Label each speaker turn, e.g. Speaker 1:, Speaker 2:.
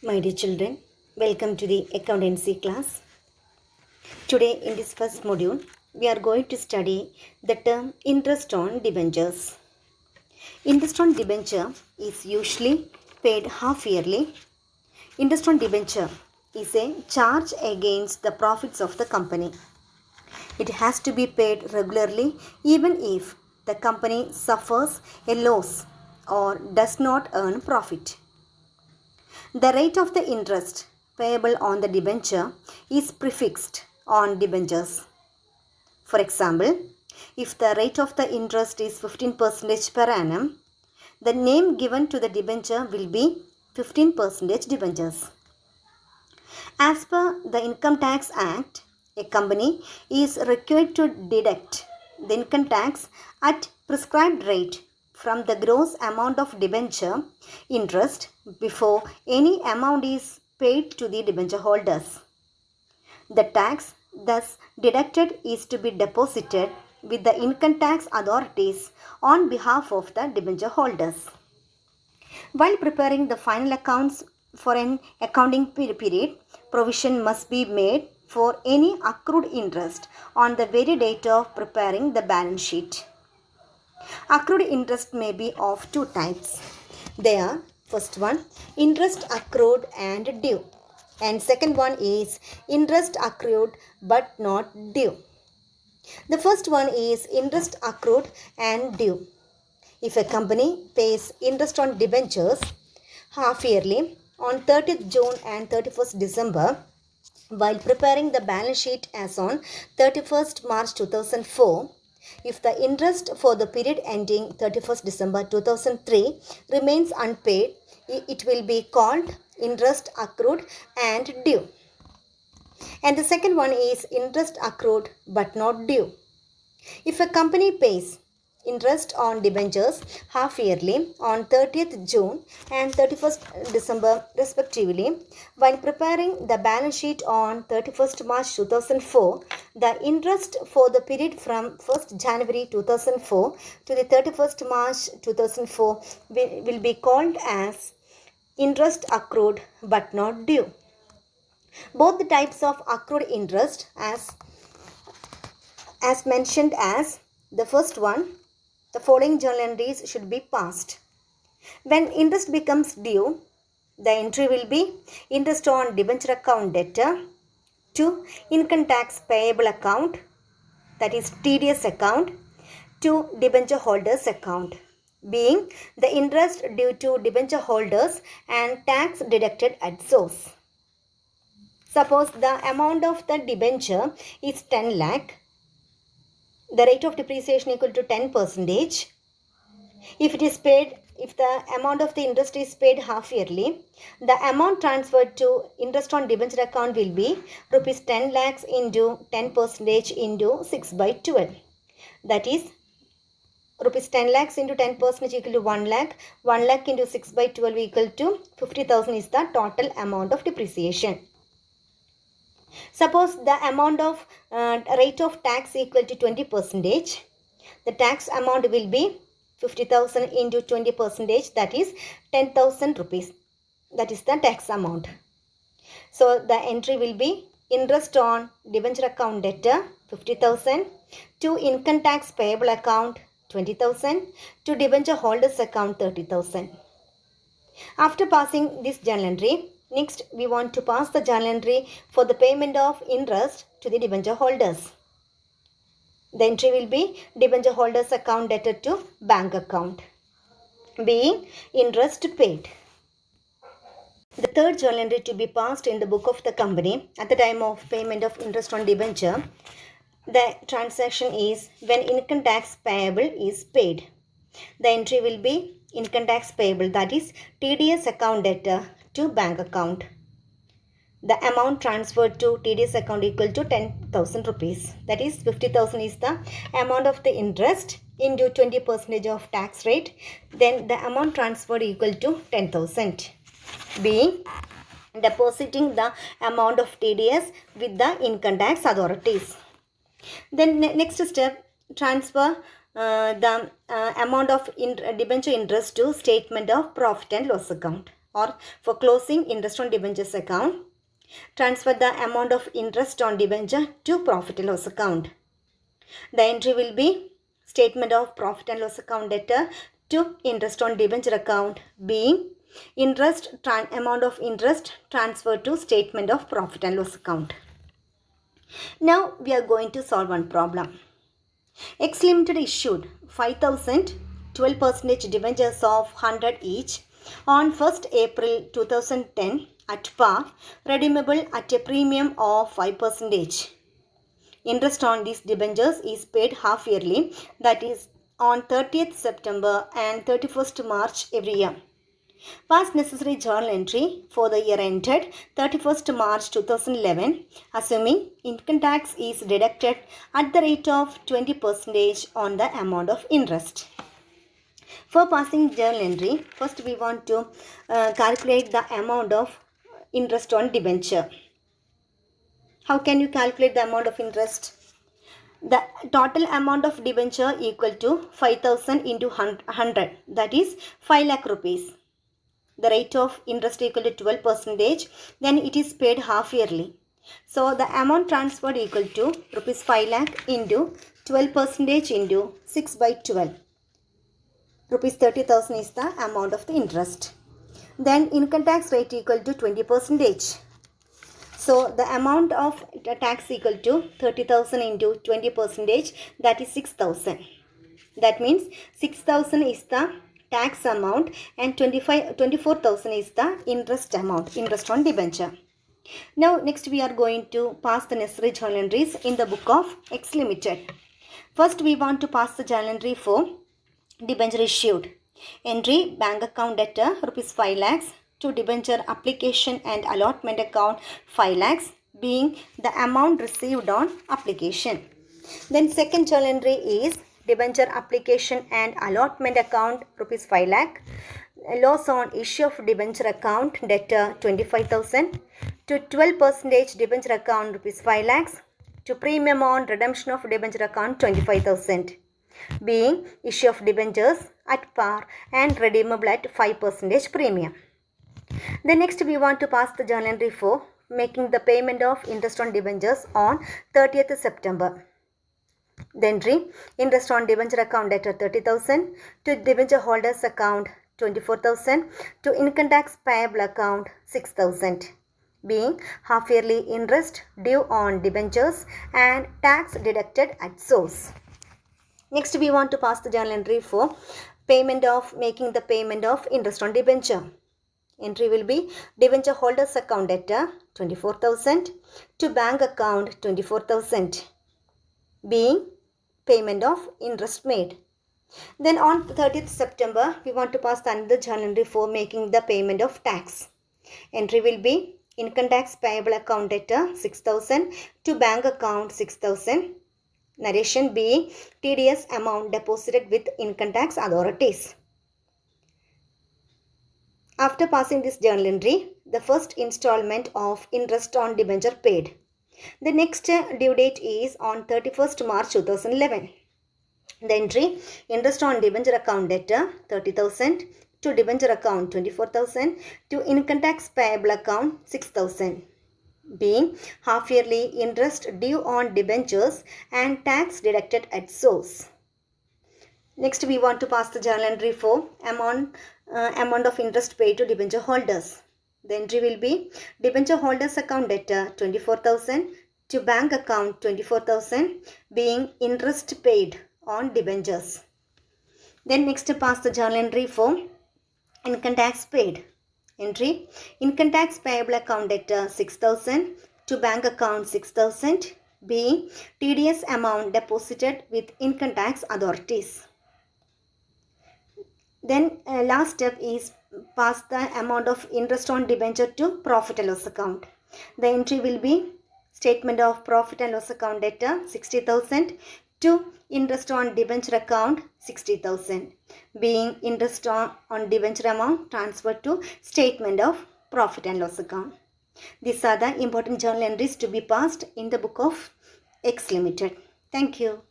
Speaker 1: My dear children, welcome to the accountancy class. Today in this first module, we are going to study the term interest on debentures. Interest on debenture is usually paid half yearly. Interest on debenture is a charge against the profits of the company. It has to be paid regularly even if the company suffers a loss or does not earn profit. The rate of the interest payable on the debenture is prefixed on debentures. For example, if the rate of the interest is 15% per annum, the name given to the debenture will be 15% debentures. As per the Income Tax Act, a company is required to deduct the income tax at prescribed rate from the gross amount of debenture interest before any amount is paid to the debenture holders. The tax thus deducted is to be deposited with the income tax authorities on behalf of the debenture holders. While preparing the final accounts for an accounting period, provision must be made for any accrued interest on the very date of preparing the balance sheet. Accrued interest may be of two types. They are, first one, interest accrued and due, and second one is interest accrued but not due. The first one is interest accrued and due. If a company pays interest on debentures half yearly on 30th June and 31st December, while preparing the balance sheet as on 31st March 2004, if the interest for the period ending 31st December 2003 remains unpaid, it will be called interest accrued and due. And the second one is interest accrued but not due. If a company pays interest on debentures half yearly on 30th June and 31st December respectively, while preparing the balance sheet on 31st March 2004, the interest for the period from 1st January 2004 to the 31st March 2004 will be called as interest accrued but not due. Both the types of accrued interest as mentioned as the first one, the following journal entries should be passed. When interest becomes due, the entry will be interest on debenture account debtor to income tax payable account, that is TDS account, to debenture holders account, being the interest due to debenture holders and tax deducted at source. Suppose the amount of the debenture is 10 lakh. The rate of depreciation equal to 10%. If the amount of the interest is paid half yearly, the amount transferred to interest on debenture account will be rupees 10 lakhs into 10% into 6 by 12. That is rupees 10 lakhs into 10% equal to 1 lakh. 1 lakh into 6 by 12 equal to 50,000 is the total amount of depreciation. Suppose the amount of rate of tax equal to 20%. The tax amount will be 50,000 into 20%, that is 10,000 rupees. That is the tax amount. So the entry will be interest on debenture account debtor 50,000 to income tax payable account 20,000 to debenture holders account 30,000. After passing this journal entry, next we want to pass the journal entry for the payment of interest to the debenture holders. The entry will be debenture holders account debtor to bank account, being interest paid. The third journal entry to be passed in the book of the company at the time of payment of interest on debenture, the transaction is when income tax payable is paid. The entry will be income tax payable, that is TDS account debtor to bank account. The amount transferred to TDS account equal to 10,000 rupees. That is 50,000 is the amount of the interest into 20% of tax rate. Then the amount transferred equal to 10,000, being depositing the amount of TDS with the income tax authorities. Then next step, transfer the amount of debenture interest to statement of profit and loss account or for closing interest on debentures account, transfer the amount of interest on debenture to profit and loss account. The entry will be statement of profit and loss account debtor to interest on debenture account, being amount of interest transferred to statement of profit and loss account. Now we are going to solve one problem. X Limited issued 5,000 12% debentures of 100 each on 1st April 2010 at par, redeemable at a premium of 5%. Interest on these debentures is paid half yearly, that is on 30th September and 31st March every year. Pass necessary journal entry for the year ended 31st March 2011, assuming income tax is deducted at the rate of 20% on the amount of interest. For passing journal entry, first we want to calculate the amount of interest on debenture. How can you calculate the amount of interest? The total amount of debenture equal to 5,000 into 100, that is 5 lakh rupees. The rate of interest equal to 12%, then it is paid half yearly. So the amount transferred equal to rupees 5 lakh into 12% into 6 by 12. Rupees 30,000 is the amount of the interest. Then income tax rate equal to 20%. So the amount of tax equal to 30,000 into 20%, that is 6,000. That means 6,000 is the tax amount and 24,000 is the interest amount, interest on debenture. Now next we are going to pass the necessary journal entries in the book of X Limited. First we want to pass the journal entry for debenture issued. Entry bank account debtor rupees 5 lakhs to debenture application and allotment account 5 lakhs, being the amount received on application. Then second journal entry is debenture application and allotment account rupees 5 lakh, loss on issue of debenture account debtor 25,000, to 12% debenture account rupees 5 lakhs, to premium on redemption of debenture account 25,000, being issue of debentures at par and redeemable at 5% premium. Then next we want to pass the journal entry for making the payment of interest on debentures on 30th September. The entry interest on debenture account debtor 30,000, to debenture holders account 24,000, to income tax payable account 6,000, being half yearly interest due on debentures and tax deducted at source. Next we want to pass the journal entry for making the payment of interest on debenture. Entry will be debenture holders account debtor 24,000, to bank account 24,000, being payment of interest made. Then on 30th September we want to pass another journal entry for making the payment of tax. Entry will be income tax payable account debtor 6,000, to bank account 6,000. Narration being TDS amount deposited with income tax authorities. After passing this journal entry, the first installment of interest on debenture paid. The next due date is on 31st March 2011. The entry interest on debenture account debtor 30,000, to debenture account 24,000, to income tax payable account 6,000, being half yearly interest due on debentures and tax deducted at source. Next we want to pass the journal entry for amount of interest paid to debenture holders. The entry will be debenture holders account debtor 24,000, to bank account 24,000, being interest paid on debentures. Then next pass the journal entry for income tax paid. Entry income tax payable account debtor 6,000, to bank account 6,000, being TDS amount deposited with income tax authorities. Then last step is pass the amount of interest on debenture to profit and loss account. The entry will be statement of profit and loss account debtor 60,000, to interest on debenture account 60,000, being interest on debenture amount transferred to statement of profit and loss account. These are the important journal entries to be passed in the book of X Limited. Thank you.